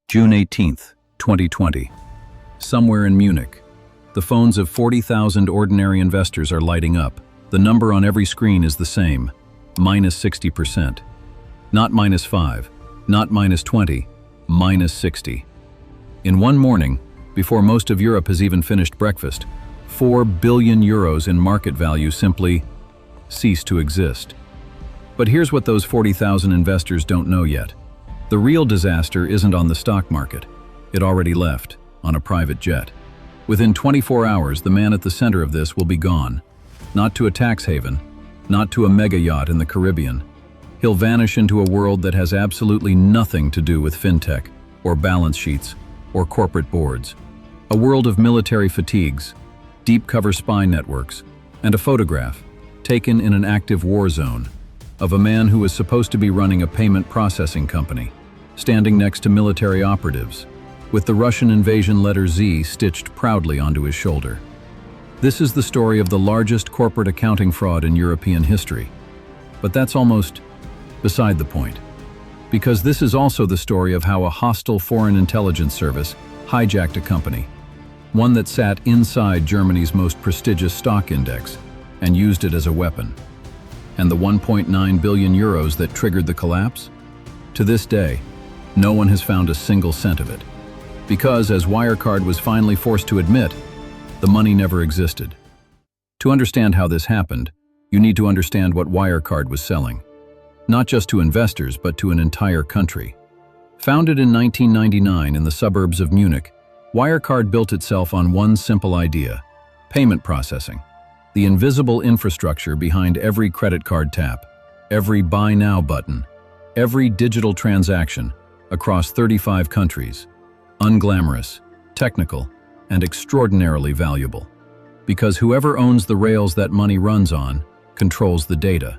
June 18th, 2020. Somewhere in Munich, the phones of 40,000 ordinary investors are lighting up. The number on every screen is the same, -60%. Not -5, not -20, -60. In one morning, before most of Europe has even finished breakfast, 4 billion euros in market value simply cease to exist. But here's what those 40,000 investors don't know yet. The real disaster isn't on the stock market. It already left, on a private jet. Within 24 hours, the man at the center of this will be gone. Not to a tax haven, not to a mega yacht in the Caribbean. He'll vanish into a world that has absolutely nothing to do with fintech, or balance sheets, or corporate boards. A world of military fatigues, deep cover spy networks, and a photograph, taken in an active war zone, of a man who was supposed to be running a payment processing company, standing next to military operatives, with the Russian invasion letter Z stitched proudly onto his shoulder. This is the story of the largest corporate accounting fraud in European history. But that's almost beside the point, because this is also the story of how a hostile foreign intelligence service hijacked a company, one that sat inside Germany's most prestigious stock index, and used it as a weapon. And the 1.9 billion euros that triggered the collapse? To this day, no one has found a single cent of it. Because, as Wirecard was finally forced to admit, the money never existed. To understand how this happened, you need to understand what Wirecard was selling. Not just to investors, but to an entire country. Founded in 1999 in the suburbs of Munich, Wirecard built itself on one simple idea: payment processing. The invisible infrastructure behind every credit card tap, every buy now button, every digital transaction across 35 countries. Unglamorous, technical, and extraordinarily valuable. Because whoever owns the rails that money runs on controls the data.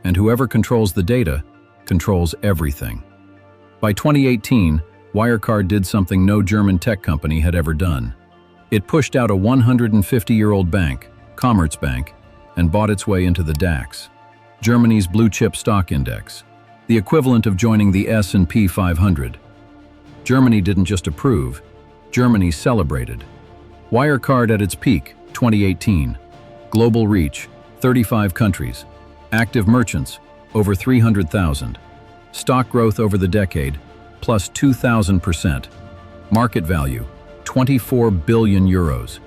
And whoever controls the data controls everything. By 2018, Wirecard did something no German tech company had ever done. It pushed out a 150-year-old bank, Commerzbank, and bought its way into the DAX, Germany's blue-chip stock index, the equivalent of joining the S&P 500. Germany didn't just approve, Germany celebrated. Wirecard at its peak, 2018. Global reach, 35 countries. Active merchants, over 300,000. Stock growth over the decade, plus 2,000%. Market value, 24 billion euros.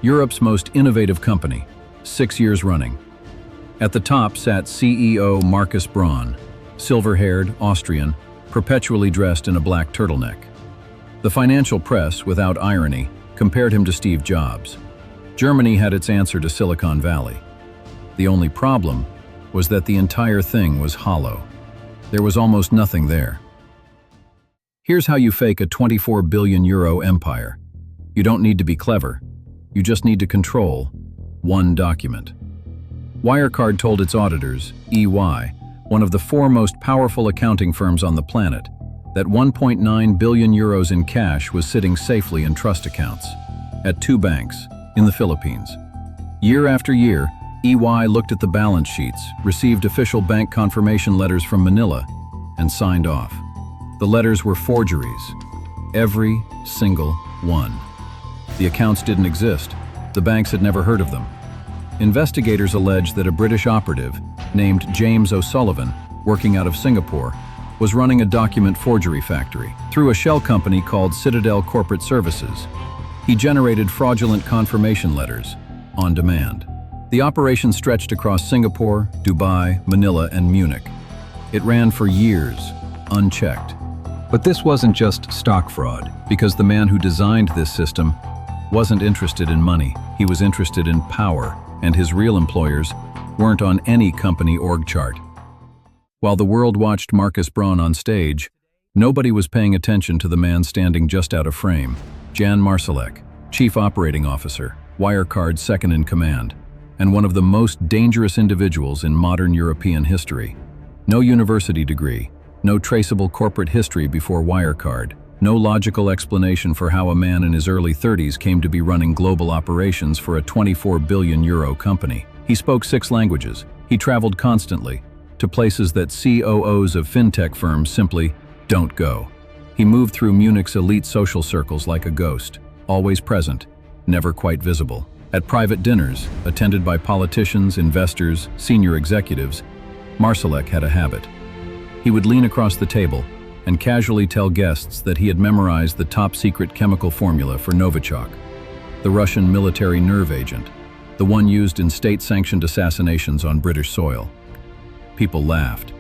Europe's most innovative company, 6 years running. At the top sat CEO Markus Braun, silver-haired, Austrian, perpetually dressed in a black turtleneck. The financial press, without irony, compared him to Steve Jobs. Germany had its answer to Silicon Valley. The only problem was that the entire thing was hollow. There was almost nothing there. Here's how you fake a 24 billion euro empire. You don't need to be clever. You just need to control one document. Wirecard told its auditors, EY, one of the 4 most powerful accounting firms on the planet, that 1.9 billion euros in cash was sitting safely in trust accounts at 2 banks in the Philippines. Year after year, EY looked at the balance sheets, received official bank confirmation letters from Manila, and signed off. The letters were forgeries. Every single one. The accounts didn't exist. The banks had never heard of them. Investigators alleged that a British operative, named James O'Sullivan, working out of Singapore, was running a document forgery factory through a shell company called Citadel Corporate Services. He generated fraudulent confirmation letters on demand. The operation stretched across Singapore, Dubai, Manila, and Munich. It ran for years, unchecked. But this wasn't just stock fraud, because the man who designed this system wasn't interested in money. He was interested in power, and his real employers weren't on any company org chart. While the world watched Markus Braun on stage, nobody was paying attention to the man standing just out of frame, Jan Marsalek, Chief Operating Officer, Wirecard's second in command, and one of the most dangerous individuals in modern European history. No university degree, no traceable corporate history before Wirecard, no logical explanation for how a man in his early 30s came to be running global operations for a 24 billion euro company. He spoke 6 languages. He traveled constantly to places that COOs of fintech firms simply don't go. He moved through Munich's elite social circles like a ghost, always present, never quite visible. At private dinners, attended by politicians, investors, senior executives, Marsalek had a habit. He would lean across the table and casually tell guests that he had memorized the top-secret chemical formula for Novichok, the Russian military nerve agent, the one used in state-sanctioned assassinations on British soil. People laughed.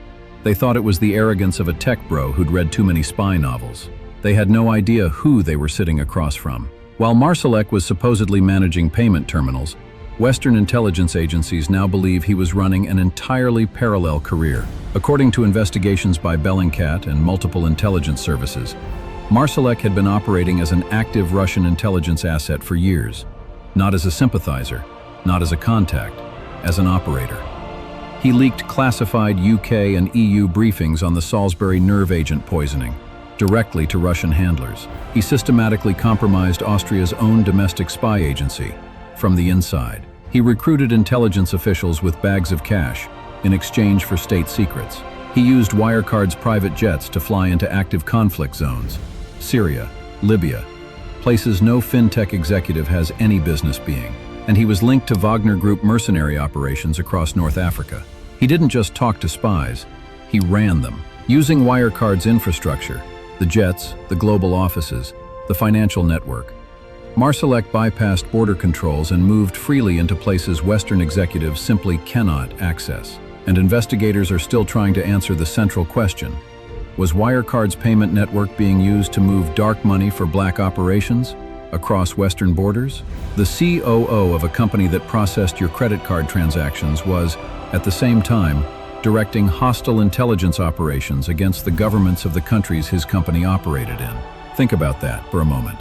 They thought it was the arrogance of a tech bro who'd read too many spy novels. They had no idea who they were sitting across from. While Marsalek was supposedly managing payment terminals, Western intelligence agencies now believe he was running an entirely parallel career. According to investigations by Bellingcat and multiple intelligence services, Marsalek had been operating as an active Russian intelligence asset for years, not as a sympathizer, not as a contact, as an operator. He leaked classified UK and EU briefings on the Salisbury nerve agent poisoning, directly to Russian handlers. He systematically compromised Austria's own domestic spy agency, from the inside. He recruited intelligence officials with bags of cash in exchange for state secrets. He used Wirecard's private jets to fly into active conflict zones, Syria, Libya, places no fintech executive has any business being. And he was linked to Wagner Group mercenary operations across North Africa. He didn't just talk to spies, he ran them. Using Wirecard's infrastructure, the jets, the global offices, the financial network, Marsalek bypassed border controls and moved freely into places Western executives simply cannot access. And investigators are still trying to answer the central question: was Wirecard's payment network being used to move dark money for black operations across Western borders? The COO of a company that processed your credit card transactions was, at the same time, directing hostile intelligence operations against the governments of the countries his company operated in. Think about that for a moment.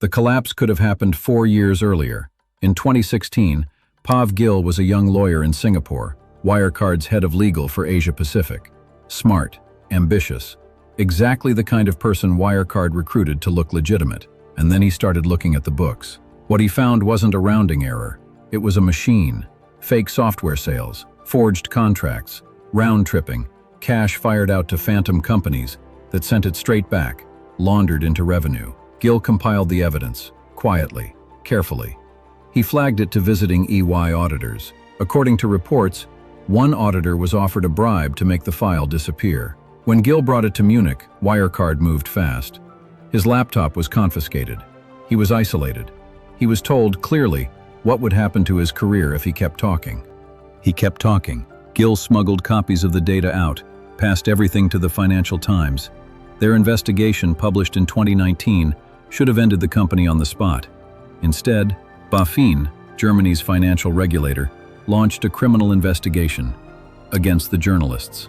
The collapse could have happened 4 years earlier. In 2016, Pav Gill was a young lawyer in Singapore, Wirecard's head of legal for Asia Pacific. Smart, ambitious, exactly the kind of person Wirecard recruited to look legitimate. And then he started looking at the books. What he found wasn't a rounding error. It was a machine. Fake software sales, forged contracts, round-tripping, cash fired out to phantom companies that sent it straight back, laundered into revenue. Gill compiled the evidence, quietly, carefully. He flagged it to visiting EY auditors. According to reports, one auditor was offered a bribe to make the file disappear. When Gill brought it to Munich, Wirecard moved fast. His laptop was confiscated. He was isolated. He was told clearly what would happen to his career if he kept talking. He kept talking. Gill smuggled copies of the data out, passed everything to the Financial Times. Their investigation, published in 2019, should have ended the company on the spot. Instead, BaFin, Germany's financial regulator, launched a criminal investigation against the journalists.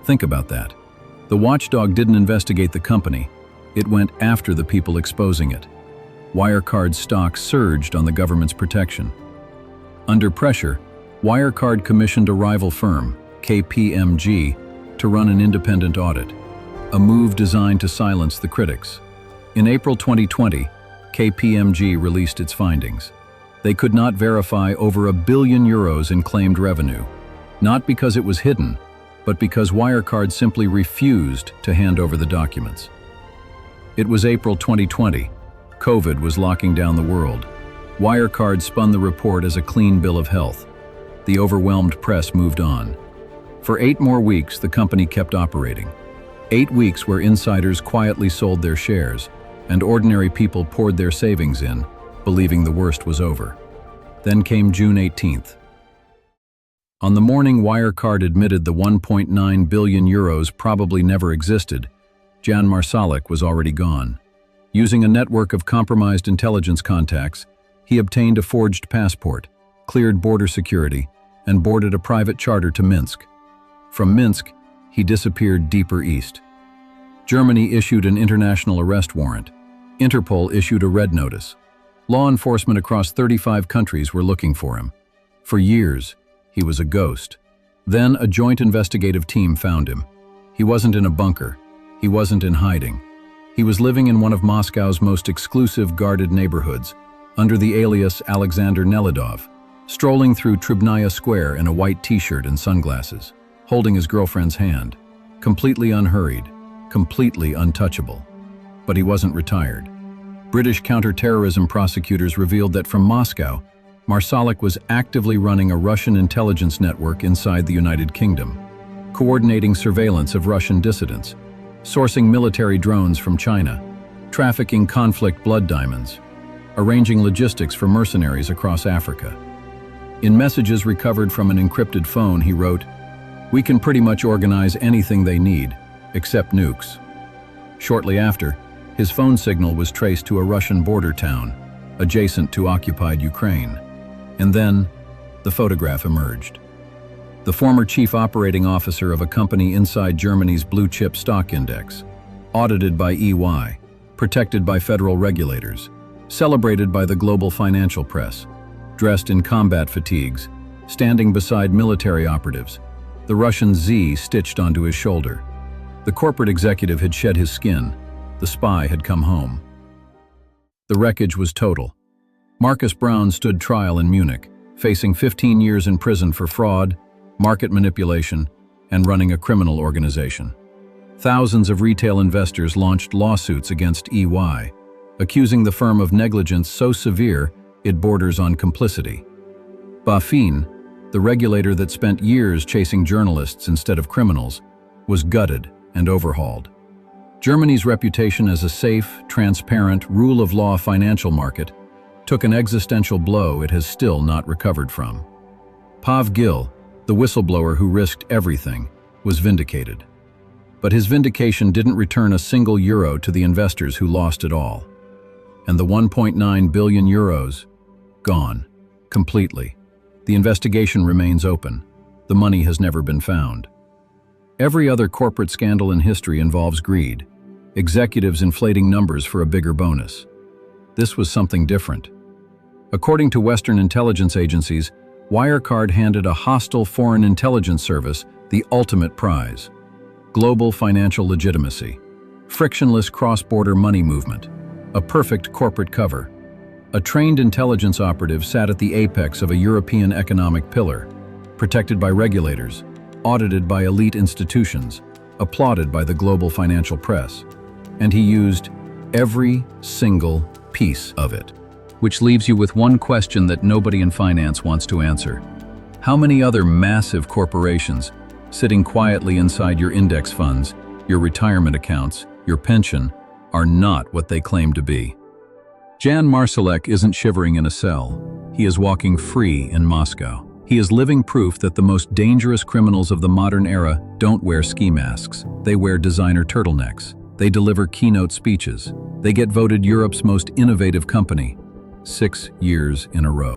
Think about that. The watchdog didn't investigate the company. It went after the people exposing it. Wirecard's stock surged on the government's protection. Under pressure, Wirecard commissioned a rival firm, KPMG, to run an independent audit, a move designed to silence the critics. In April 2020, KPMG released its findings. They could not verify over €1 billion in claimed revenue, not because it was hidden, but because Wirecard simply refused to hand over the documents. It was April 2020. COVID was locking down the world. Wirecard spun the report as a clean bill of health. The overwhelmed press moved on. For 8 more weeks, the company kept operating. 8 weeks where insiders quietly sold their shares, and ordinary people poured their savings in, believing the worst was over. Then came June 18th. On the morning Wirecard admitted the €1.9 billion probably never existed, Jan Marsalek was already gone. Using a network of compromised intelligence contacts, he obtained a forged passport, cleared border security, and boarded a private charter to Minsk. From Minsk, he disappeared deeper east. Germany issued an international arrest warrant. Interpol issued a red notice. Law enforcement across 35 countries were looking for him. For years, he was a ghost. Then a joint investigative team found him. He wasn't in a bunker. He wasn't in hiding. He was living in one of Moscow's most exclusive guarded neighborhoods, under the alias Alexander Nelidov, strolling through Trubnaya Square in a white t-shirt and sunglasses, holding his girlfriend's hand, completely unhurried, completely untouchable. But he wasn't retired. British counter-terrorism prosecutors revealed that from Moscow, Marsalek was actively running a Russian intelligence network inside the United Kingdom, coordinating surveillance of Russian dissidents, sourcing military drones from China, trafficking conflict blood diamonds, arranging logistics for mercenaries across Africa. In messages recovered from an encrypted phone, he wrote, "We can pretty much organize anything they need, except nukes." Shortly after, his phone signal was traced to a Russian border town, adjacent to occupied Ukraine. And then, the photograph emerged. The former chief operating officer of a company inside Germany's blue-chip stock index, audited by EY, protected by federal regulators, celebrated by the global financial press, dressed in combat fatigues, standing beside military operatives, the Russian Z stitched onto his shoulder. The corporate executive had shed his skin. The spy had come home. The wreckage was total. Marcus Braun stood trial in Munich, facing 15 years in prison for fraud, market manipulation, and running a criminal organization. Thousands of retail investors launched lawsuits against EY, accusing the firm of negligence so severe it borders on complicity. BaFin, the regulator that spent years chasing journalists instead of criminals, was gutted and overhauled. Germany's reputation as a safe, transparent, rule-of-law financial market took an existential blow it has still not recovered from. Pav Gil, the whistleblower who risked everything, was vindicated. But his vindication didn't return a single euro to the investors who lost it all. And the 1.9 billion euros, gone, completely. The investigation remains open. The money has never been found. Every other corporate scandal in history involves greed, executives inflating numbers for a bigger bonus. This was something different. According to Western intelligence agencies, Wirecard handed a hostile foreign intelligence service the ultimate prize: global financial legitimacy, frictionless cross-border money movement, a perfect corporate cover. A trained intelligence operative sat at the apex of a European economic pillar, protected by regulators, audited by elite institutions, applauded by the global financial press. And he used every single piece of it. Which leaves you with one question that nobody in finance wants to answer. How many other massive corporations, sitting quietly inside your index funds, your retirement accounts, your pension, are not what they claim to be? Jan Marsalek isn't shivering in a cell. He is walking free in Moscow. He is living proof that the most dangerous criminals of the modern era don't wear ski masks. They wear designer turtlenecks. They deliver keynote speeches. They get voted Europe's most innovative company 6 years in a row.